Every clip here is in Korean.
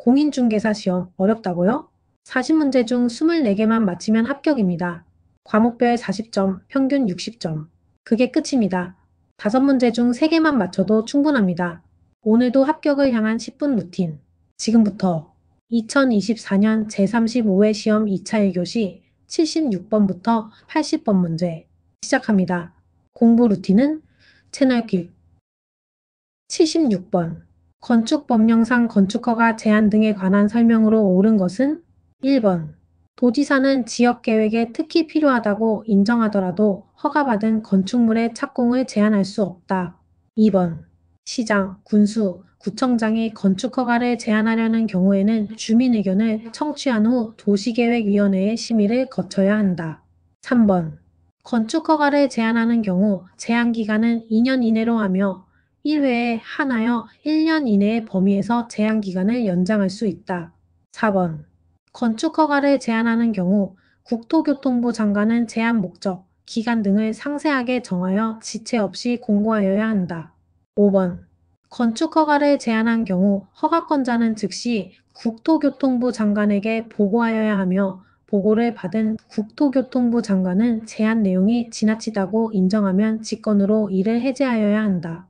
공인중개사 시험 어렵다고요? 40문제 중 24개만 맞히면 합격입니다. 과목별 40점, 평균 60점. 그게 끝입니다. 5문제 중 3개만 맞춰도 충분합니다. 오늘도 합격을 향한 10분 루틴. 지금부터 2024년 제35회 시험 2차 1교시 76번부터 80번 문제 시작합니다. 공부 루틴은 채널 길 76번 건축법령상 건축허가 제한 등에 관한 설명으로 옳은 것은 1번 도지사는 지역계획에 특히 필요하다고 인정하더라도 허가받은 건축물의 착공을 제한할 수 없다. 2번 시장, 군수, 구청장이 건축허가를 제한하려는 경우에는 주민 의견을 청취한 후 도시계획위원회의 심의를 거쳐야 한다. 3번 건축허가를 제한하는 경우 제한기간은 2년 이내로 하며 1회에 한하여 1년 이내의 범위에서 제한기간을 연장할 수 있다. 4번 건축허가를 제한하는 경우 국토교통부 장관은 제한 목적, 기간 등을 상세하게 정하여 지체 없이 공고하여야 한다. 5번 건축허가를 제한한 경우 허가권자는 즉시 국토교통부 장관에게 보고하여야 하며 보고를 받은 국토교통부 장관은 제한 내용이 지나치다고 인정하면 직권으로 이를 해제하여야 한다.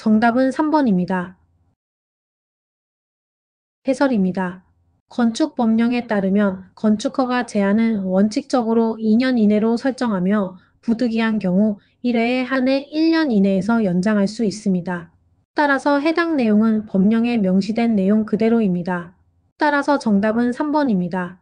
정답은 3번입니다. 해설입니다. 건축법령에 따르면 건축허가 제한은 원칙적으로 2년 이내로 설정하며 부득이한 경우 1회에 한해 1년 이내에서 연장할 수 있습니다. 따라서 해당 내용은 법령에 명시된 내용 그대로입니다. 따라서 정답은 3번입니다.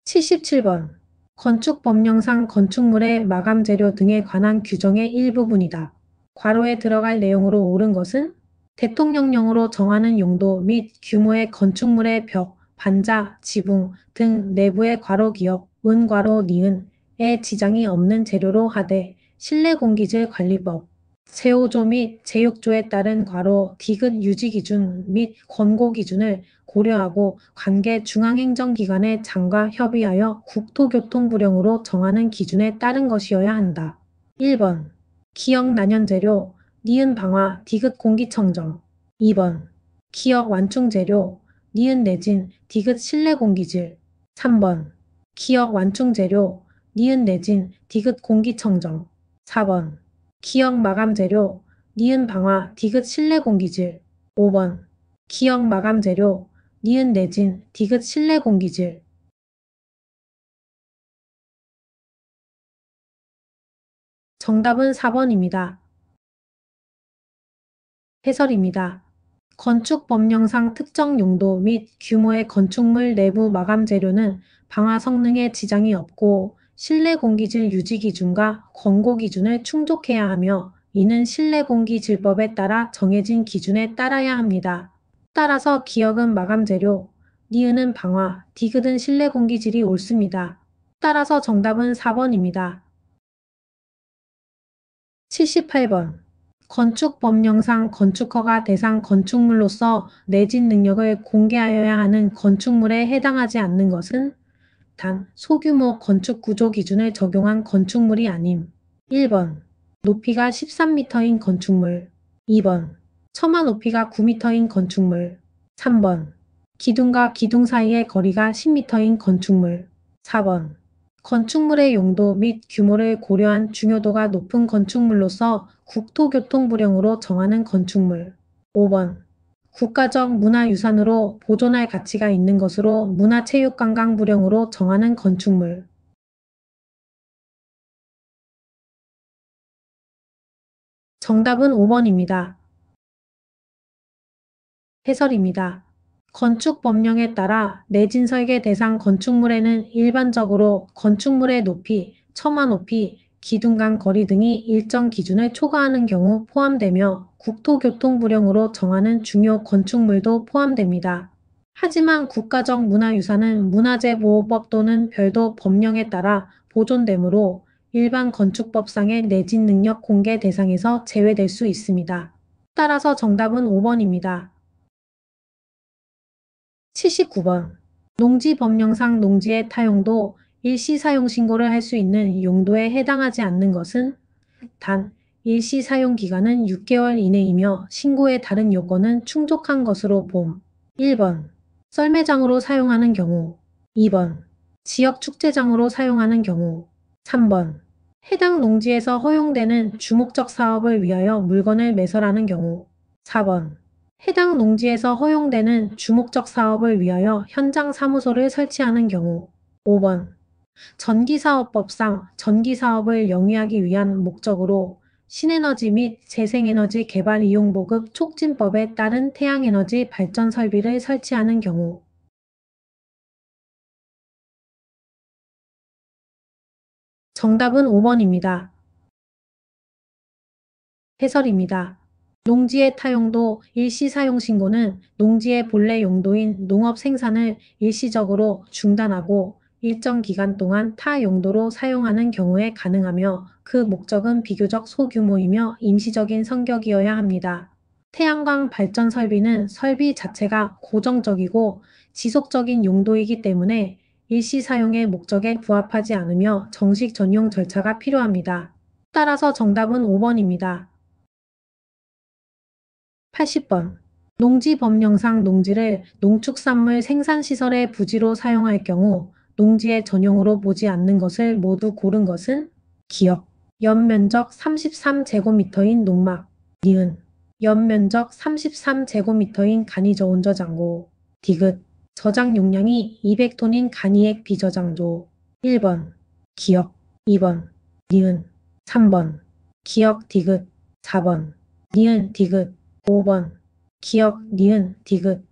77번 건축법령상 건축물의 마감재료 등에 관한 규정의 일부분이다. 괄호에 들어갈 내용으로 옳은 것은 대통령령으로 정하는 용도 및 규모의 건축물의 벽, 반자, 지붕 등 내부의 괄호 기역, 은 괄호 니은에 지장이 없는 재료로 하되 실내공기질 관리법, 제5조 및 제6조에 따른 괄호 디귿 유지기준 및 권고기준을 고려하고 관계 중앙행정기관의 장과 협의하여 국토교통부령으로 정하는 기준에 따른 것이어야 한다. 1번 기역 난연재료 니은 방화 디귿 공기청정 2번 기역 완충재료 니은 내진 디귿 실내공기질 3번 기역 완충재료 니은 내진 디귿 공기청정 4번 기역 마감재료 니은 방화 디귿 실내공기질 5번 기역 마감재료 니은 내진 디귿 실내공기질 정답은 4번입니다. 해설입니다. 건축법령상 특정 용도 및 규모의 건축물 내부 마감 재료는 방화 성능에 지장이 없고 실내 공기질 유지 기준과 권고 기준을 충족해야 하며 이는 실내 공기질법에 따라 정해진 기준에 따라야 합니다. 따라서 기역은 마감 재료, 니은은 방화, 디귿은 실내 공기질이 옳습니다. 따라서 정답은 4번입니다. 78번 건축법령상 건축허가 대상 건축물로서 내진 능력을 공개하여야 하는 건축물에 해당하지 않는 것은 단 소규모 건축구조 기준을 적용한 건축물이 아님 1번 높이가 13m인 건축물 2번 처마 높이가 9m인 건축물 3번 기둥과 기둥 사이의 거리가 10m인 건축물 4번 건축물의 용도 및 규모를 고려한 중요도가 높은 건축물로서 국토교통부령으로 정하는 건축물. 5번. 국가적 문화유산으로 보존할 가치가 있는 것으로 문화체육관광부령으로 정하는 건축물. 정답은 5번입니다. 해설입니다. 건축법령에 따라 내진 설계 대상 건축물에는 일반적으로 건축물의 높이, 처마 높이, 기둥 간 거리 등이 일정 기준을 초과하는 경우 포함되며 국토교통부령으로 정하는 중요 건축물도 포함됩니다. 하지만 국가적 문화유산은 문화재보호법 또는 별도 법령에 따라 보존되므로 일반 건축법상의 내진 능력 공개 대상에서 제외될 수 있습니다. 따라서 정답은 5번입니다. 79번 농지법령상 농지의 타용도 일시 사용 신고를 할 수 있는 용도에 해당하지 않는 것은 단 일시 사용 기간은 6개월 이내이며 신고에 다른 요건은 충족한 것으로 봄. 1번. 썰매장으로 사용하는 경우. 2번. 지역 축제장으로 사용하는 경우. 3번. 해당 농지에서 허용되는 주목적 사업을 위하여 물건을 매설하는 경우. 4번. 해당 농지에서 허용되는 주목적 사업을 위하여 현장 사무소를 설치하는 경우. 5번. 전기사업법상 전기사업을 영위하기 위한 목적으로 신에너지 및 재생에너지 개발 이용 보급 촉진법에 따른 태양에너지 발전 설비를 설치하는 경우. 정답은 5번입니다. 해설입니다. 농지의 타용도 일시사용신고는 농지의 본래 용도인 농업 생산을 일시적으로 중단하고 일정 기간 동안 타 용도로 사용하는 경우에 가능하며 그 목적은 비교적 소규모이며 임시적인 성격이어야 합니다. 태양광 발전 설비는 설비 자체가 고정적이고 지속적인 용도이기 때문에 일시 사용의 목적에 부합하지 않으며 정식 전용 절차가 필요합니다. 따라서 정답은 5번입니다. 80번. 농지법령상 농지를 농축산물 생산시설의 부지로 사용할 경우 농지의 전용으로 보지 않는 것을 모두 고른 것은 기역. 연면적 33제곱미터인 농막. 니은. 연면적 33제곱미터인 간이저온저장고. 디귿. 저장 용량이 200톤인 간이액 비저장조. 1번. 기역. 2번. 니은. 3번. 기역 디귿. 4번. 니은 디귿. 5번. 기역, 니은, 디귿.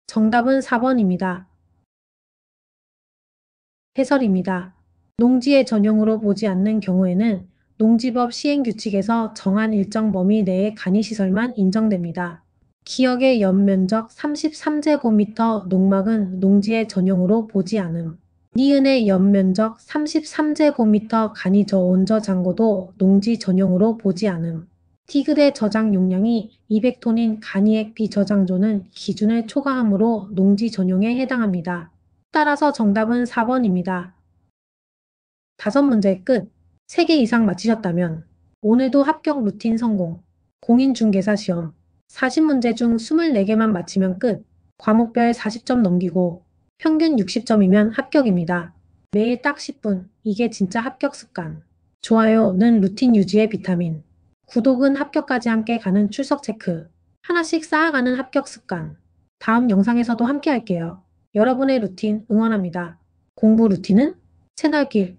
정답은 4번입니다. 해설입니다. 농지의 전용으로 보지 않는 경우에는 농지법 시행규칙에서 정한 일정 범위 내의 간이시설만 인정됩니다. 기역의 연면적 33제곱미터 농막은 농지의 전용으로 보지 않음. 니은의 연면적 33제곱미터 간이저온저 장고도 농지 전용으로 보지 않음. 티그대 저장 용량이 200톤인 간이액 비저장조는 기준을 초과하므로 농지 전용에 해당합니다. 따라서 정답은 4번입니다. 5문제 끝. 3개 이상 맞히셨다면 오늘도 합격 루틴 성공. 공인중개사 시험 40문제 중 24개만 맞히면 끝. 과목별 40점 넘기고 평균 60점이면 합격입니다. 매일 딱 10분. 이게 진짜 합격 습관. 좋아요는 루틴 유지의 비타민. 구독은 합격까지 함께 가는 출석 체크. 하나씩 쌓아가는 합격 습관. 다음 영상에서도 함께 할게요. 여러분의 루틴 응원합니다. 공부 루틴은 채널길